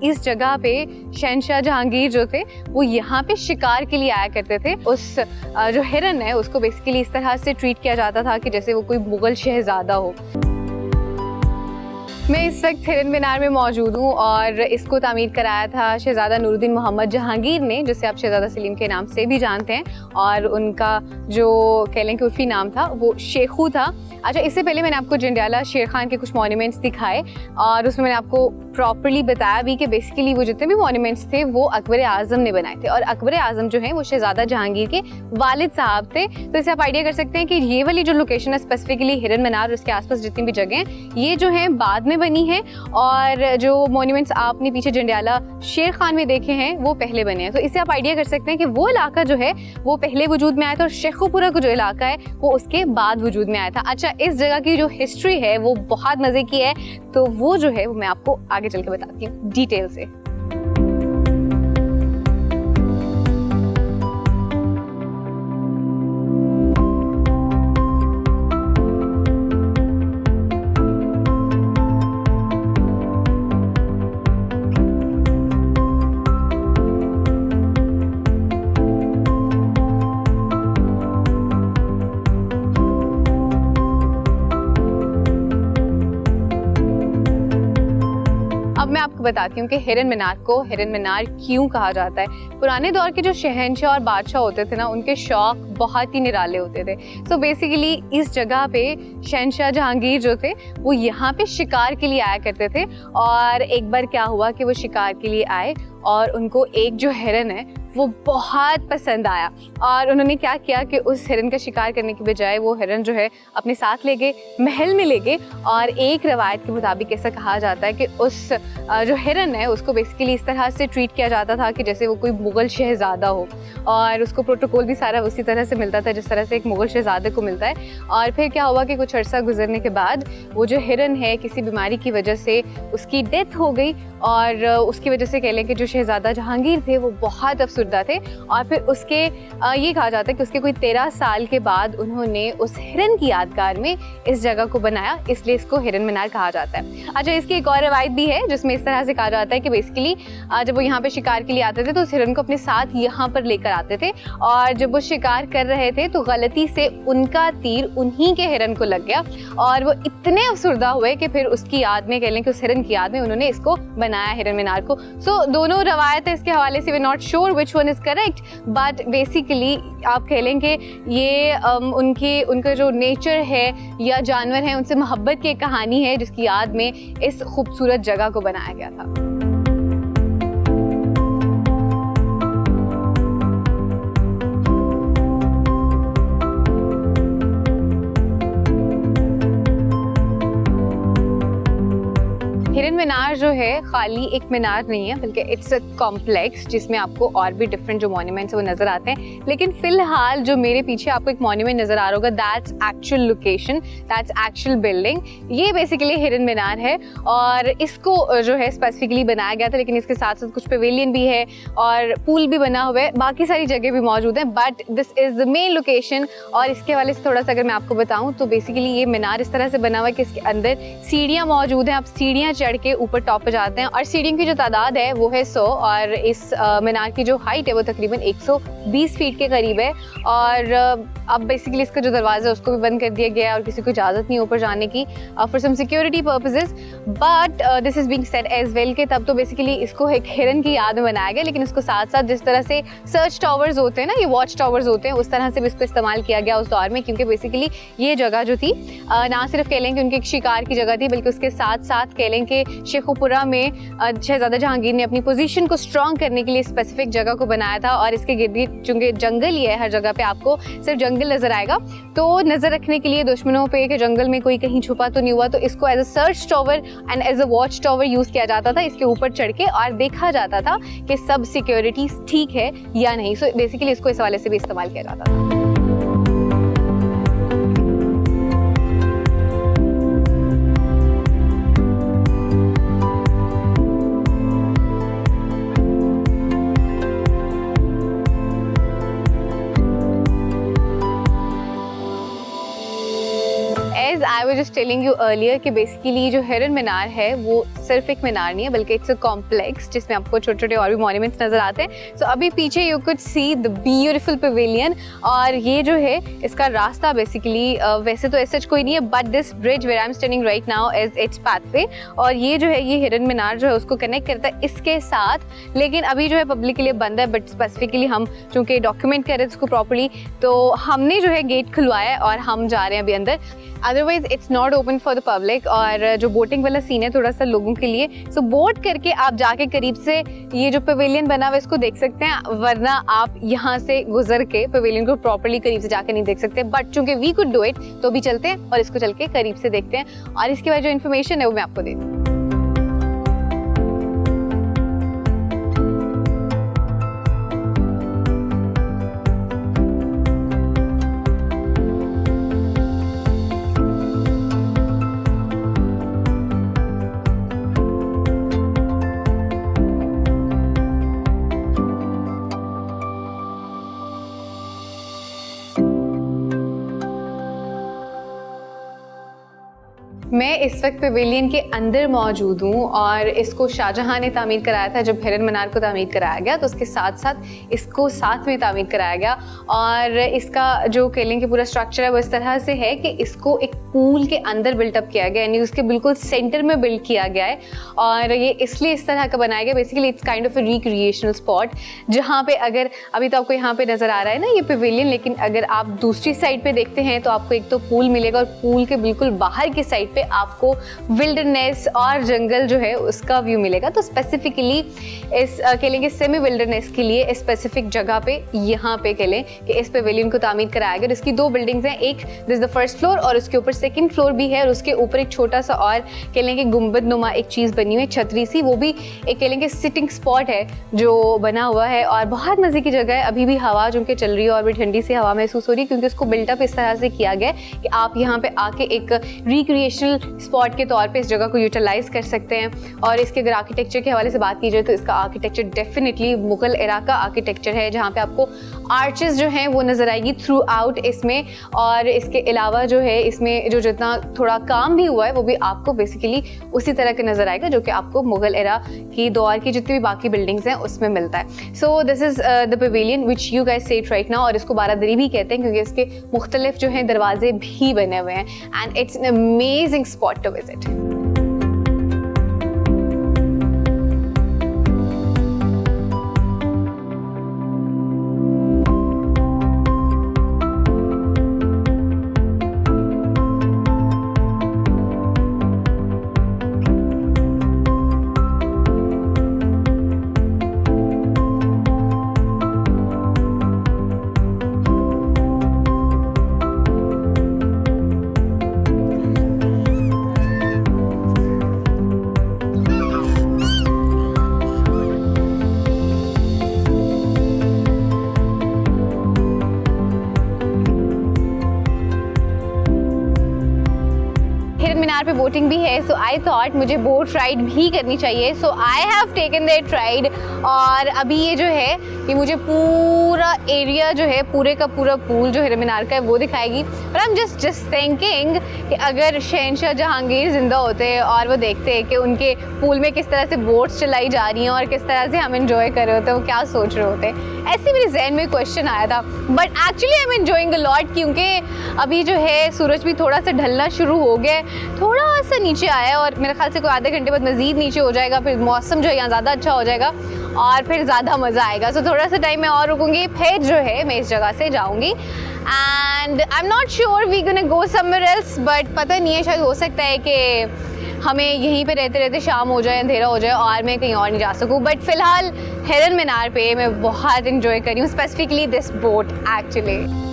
इस जगह पे शहनशाह जहांगीर जो थे वो यहाँ पे शिकार के लिए आया करते थे। उस जो हिरन है उसको बेसिकली इस तरह से ट्रीट किया जाता था कि जैसे वो कोई मुगल शहजादा हो। मैं इस वक्त हिरन मीनार में मौजूद हूँ और इसको तामीर कराया था शहजादा नूरुद्दीन मोहम्मद जहांगीर ने, जिसे आप शहजादा सलीम के नाम से भी जानते हैं, और उनका जो कह लें कि उर्फी नाम था वो शेखू था। अच्छा, इससे पहले मैंने आपको जंडियाला शेर खान के कुछ मॉन्यूमेंट्स दिखाए और उसमें मैंने आपको प्रॉपर्ली बताया भी कि बेसिकली वो जितने भी मॉन्यूमेंट्स थे वो अकबर आज़म ने बनाए थे, और अकबर आज़म जो है वो शहजादा जहांगीर के वालिद साहब थे। तो इससे आप आइडिया कर सकते हैं कि ये वाली जो लोकेशन है स्पेसिफिकली हिरन मीनार और उसके आसपास जितनी भी जगह हैं ये जो है बाद में बनी है, और जो मॉन्यूमेंट्स आपने पीछे जंडियाला शेर खान में देखे हैं वो पहले बने हैं। तो इससे आप आइडिया कर सकते हैं कि वो इलाका जो है वो पहले वजूद में आया था और शेखुपुरा का जो इलाका है वो उसके बाद वजूद में आया था। अच्छा, इस जगह की जो हिस्ट्री है वो बहुत मजे की है, तो वो जो है वो मैं आपको आगे चल के बताती हूँ डिटेल से। अब मैं आपको बताती हूँ कि हिरन मीनार को हिरन मीनार क्यों कहा जाता है। पुराने दौर के जो शहंशाह और बादशाह होते थे ना, उनके शौक बहुत ही निराले होते थे। सो बेसिकली इस जगह पे शहंशाह जहांगीर जो थे वो यहाँ पे शिकार के लिए आया करते थे, और एक बार क्या हुआ कि वो शिकार के लिए आए और उनको एक जो हिरन है वो बहुत पसंद आया, और उन्होंने क्या किया कि उस हिरन का शिकार करने की बजाय वो हिरन जो है अपने साथ ले गए, महल में ले गए। और एक रवायत के मुताबिक ऐसा कहा जाता है कि उस जो हिरन है उसको बेसिकली इस तरह से ट्रीट किया जाता था कि जैसे वो कोई मुगल शहजादा हो, और उसको प्रोटोकॉल भी सारा उसी तरह से मिलता था जिस तरह से एक मुगल शहजादे को मिलता है। और फिर क्या हुआ कि कुछ अर्सा गुजरने के बाद वो जो हिरन है किसी बीमारी की वजह से उसकी डेथ हो गई, और उसकी वजह से कह लें कि जो शहजादा जहांगीर थे वो बहुत अफसरदा थे। और फिर उसके ये कहा जाता है कि उसके कोई 13 साल के बाद उन्होंने उस हिरन की यादगार में इस जगह को बनाया, इसलिए इसको हिरन मीनार कहा जाता है। अच्छा, इसकी एक और रवायत भी है जिसमें इस तरह से कहा जाता है कि बेसिकली जब वो यहाँ पे शिकार के लिए आते थे तो उस हिरन को अपने साथ यहाँ पर लेकर आते थे, और जब वो शिकार कर रहे थे तो गलती से उनका तीर उन्हीं के हिरन को लग गया, और वो इतने अफसरदा हुए कि फिर उसकी याद में कह लें कि उस हिरन की याद में उन्होंने इसको बनाया हिरन मीनार को। सो दोनों रवायत है इसके हवाले से, we not sure which one is correct, but basically आप कह लें कि ये उनका जो नेचर है या जानवर है उनसे मोहब्बत की एक कहानी है जिसकी याद में इस खूबसूरत जगह को बनाया गया था। हिरन मीनार जो है खाली एक मीनार नहीं है, बल्कि इट्स अ कॉम्प्लेक्स जिसमें आपको और भी डिफरेंट जो मॉन्यूमेंट्स है वो नजर आते हैं। लेकिन फिलहाल जो मेरे पीछे आपको एक मॉन्यूमेंट नजर आ रहा होगा, that's actual location, that's actual building. ये बेसिकली हिरन मीनार है, और इसको जो है स्पेसिफिकली बनाया गया था, लेकिन इसके साथ साथ कुछ पवेलियन भी है और पूल भी बना हुआ है, बाकी सारी जगह भी मौजूद है, but this is the main location. और इसके हवाले से थोड़ा सा अगर मैं आपको बताऊँ तो बेसिकली ये मीनार इस तरह से बना हुआ है कि इसके अंदर सीढ़ियाँ मौजूद हैं। आप सीढ़ियाँ चढ़ के ऊपर टॉप पे जाते हैं, और सीढ़ियों की जो तादाद है वो है 100, और इस मीनार की जो हाइट है वो तकरीबन 120 फीट के करीब है। और अब बेसिकली इसका जो दरवाज़ा है उसको भी बंद कर दिया गया है और किसी को इजाज़त नहीं ऊपर जाने की for some security purposes, but this is being said as well कि तब तो बेसिकली इसको एक हिरन की याद में बनाया गया, लेकिन इसको साथ साथ जिस तरह से सर्च टावर्स होते हैं ना, ये वॉच टावर्स होते हैं, उस तरह से भी इसको इस्तेमाल किया गया उस दौर में, क्योंकि बेसिकली ये जगह जो थी ना सिर्फ कह लें कि उनकी एक शिकार की जगह थी, बल्कि उसके साथ साथ कह लें कि शेखुपुरा में शहजादा जहांगीर ने अपनी पोजीशन को स्ट्रॉन्ग करने के लिए स्पेसिफिक जगह को बनाया था। और इसके गिर्द चूंकि जंगल ही है, हर जगह पे आपको सिर्फ जंगल नजर आएगा, तो नजर रखने के लिए दुश्मनों पे कि जंगल में कोई कहीं छुपा तो नहीं हुआ, तो इसको as a search tower and as a watch tower use किया जाता था। इसके ऊपर चढ़ के और देखा जाता था कि सब सिक्योरिटी ठीक है या नहीं। सो बेसिकली इसको इस हवाले से भी इस्तेमाल किया जाता था। I was just telling you earlier कि बेसिकली जो हिरन मीनार है वो सिर्फ एक मीनार नहीं है बल्कि इट्स अ कॉम्प्लेक्स जिसमें आपको छोटे छोटे और भी मॉन्यूमेंट्स नजर आते हैं। सो अभी पीछे you could see the beautiful pavilion, और ये जो है इसका रास्ता बेसिकली वैसे तो ऐसा कोई नहीं है, but this bridge where I am standing right now is its pathway, और ये जो है ये हिरन मीनार जो है उसको कनेक्ट करता है इसके साथ। लेकिन अभी जो है पब्लिक के लिए बंद है, बट स्पेसिफिकली हम चूंकि डॉक्यूमेंट कर रहे हैं इसको प्रॉपर्ली, तो हमने जो है गेट खुलवाया है और हम जा रहे हैं अभी अंदर। Otherwise it's not open for the public. और जो बोटिंग वाला सीन है थोड़ा सा लोगों के लिए, सो बोट करके आप जाके करीब से ये जो पवेलियन बना हुआ है इसको देख सकते हैं, वरना आप यहाँ से गुजर के पवेलियन को प्रॉपर्ली करीब से जाके नहीं देख सकते। बट चूंकि वी कुड डू इट तो भी चलते हैं और इसको चल के करीब से देखते हैं, और इसके बाद जो इन्फॉर्मेशन है वो मैं आपको दे दूँ। मैं इस वक्त पवेलियन के अंदर मौजूद हूँ और इसको शाहजहां ने तामीर कराया था जब हिरन मीनार को तामीर कराया गया, तो उसके साथ साथ इसको साथ में तामीर कराया गया। और इसका जो कह लें कि पूरा स्ट्रक्चर है वो इस तरह से है कि इसको एक पूल के अंदर बिल्टअप किया गया, यानी उसके बिल्कुल सेंटर में बिल्ड किया गया है। और ये इसलिए इस तरह का बनाया गया, basically it's kind of a recreational spot, जहाँ पे अगर अभी तो आपको यहाँ पे नज़र आ रहा है ना ये पवेलियन, लेकिन अगर आप दूसरी साइड पे देखते हैं तो आपको एक तो पूल मिलेगा और पूल के बिल्कुल बाहर की साइड पे आपको विल्डरनेस और जंगल जो है उसका व्यू मिलेगा। तो स्पेसिफिकली इस कह लेंगे सेमी विल्डरनेस के लिए स्पेसिफिक जगह पे यहाँ पे कह लें कि इस पवेलियन को तामीर कराया गया। इसकी दो बिल्डिंग्स हैं, एक दिस द फर्स्ट फ्लोर और उसके ऊपर सेकंड फ्लोर भी है, और उसके ऊपर एक छोटा सा और कह लेंगे गुंबद नुमा एक चीज़ बनी हुई है, छतरी सी, वो भी एक कह लेंगे सिटिंग स्पॉट है जो बना हुआ है और बहुत मज़े की जगह है। अभी भी हवा जो कि चल रही है और भी ठंडी सी हवा महसूस हो रही है, क्योंकि उसको बिल्टअप इस तरह से किया गया है कि आप यहाँ पे आके एक रिक्रिएशनल स्पॉट के तौर पे इस जगह को यूटिलाइज कर सकते हैं। और इसके अगर आर्किटेक्चर के हवाले से बात की जाए तो इसका आर्किटेक्चर डेफिनेटली मुगल एरा का आर्किटेक्चर है, जहाँ पे आपको आर्चेस जो हैं वो नज़र आएगी थ्रू आउट इसमें। और इसके अलावा जो है इसमें जो जितना थोड़ा काम भी हुआ है वो भी आपको बेसिकली उसी तरह का नज़र आएगा जो कि आपको मुगल एरा की दौर की जितनी भी बाकी बिल्डिंग्स हैं उसमें मिलता है। So this is the pavilion which you guys see it right now, और इसको बारादरी भी कहते हैं क्योंकि इसके मुख्तलिफ जो हैं दरवाजे भी बने हुए हैं, and it's an amazing spot to visit. मीनार पे बोटिंग भी है, सो आई थॉट मुझे बोट राइड भी करनी चाहिए, so I have taken that ride. और अभी ये जो है कि मुझे पूरा एरिया जो है पूरे का पूरा पूल जो हिरन मीनार का है वो दिखाएगी। पर आई एम जस्ट थिंकिंग कि अगर शहंशाह जहांगीर जिंदा होते और वो देखते हैं कि उनके पूल में किस तरह से बोट्स चलाई जा रही हैं और किस तरह से हम एंजॉय कर रहे होते हैं, वो क्या सोच रहे होते हैं, ऐसे मेरे जहन में क्वेश्चन आया था। But actually I am enjoying a lot, क्योंकि अभी जो है सूरज भी थोड़ा सा ढलना शुरू हो गया, थोड़ा सा नीचे आया है और मेरे ख्याल से कोई आधे घंटे बाद मज़ीद नीचे हो जाएगा, फिर मौसम जो है यहाँ ज़्यादा अच्छा हो जाएगा और फिर ज़्यादा मज़ा आएगा। सो थोड़ा सा टाइम मैं और रुकूंगी, फिर जो है मैं इस जगह से जाऊँगी। And I am not sure we gonna go somewhere else, but पता नहीं है, शायद हो सकता है कि हमें यहीं पे रहते रहते शाम हो जाए, अंधेरा हो जाए और मैं कहीं और नहीं जा सकूँ। बट फ़िलहाल हिरन मीनार पे मैं बहुत इन्जॉय कर रही हूँ, स्पेसिफिकली दिस बोट एक्चुअली।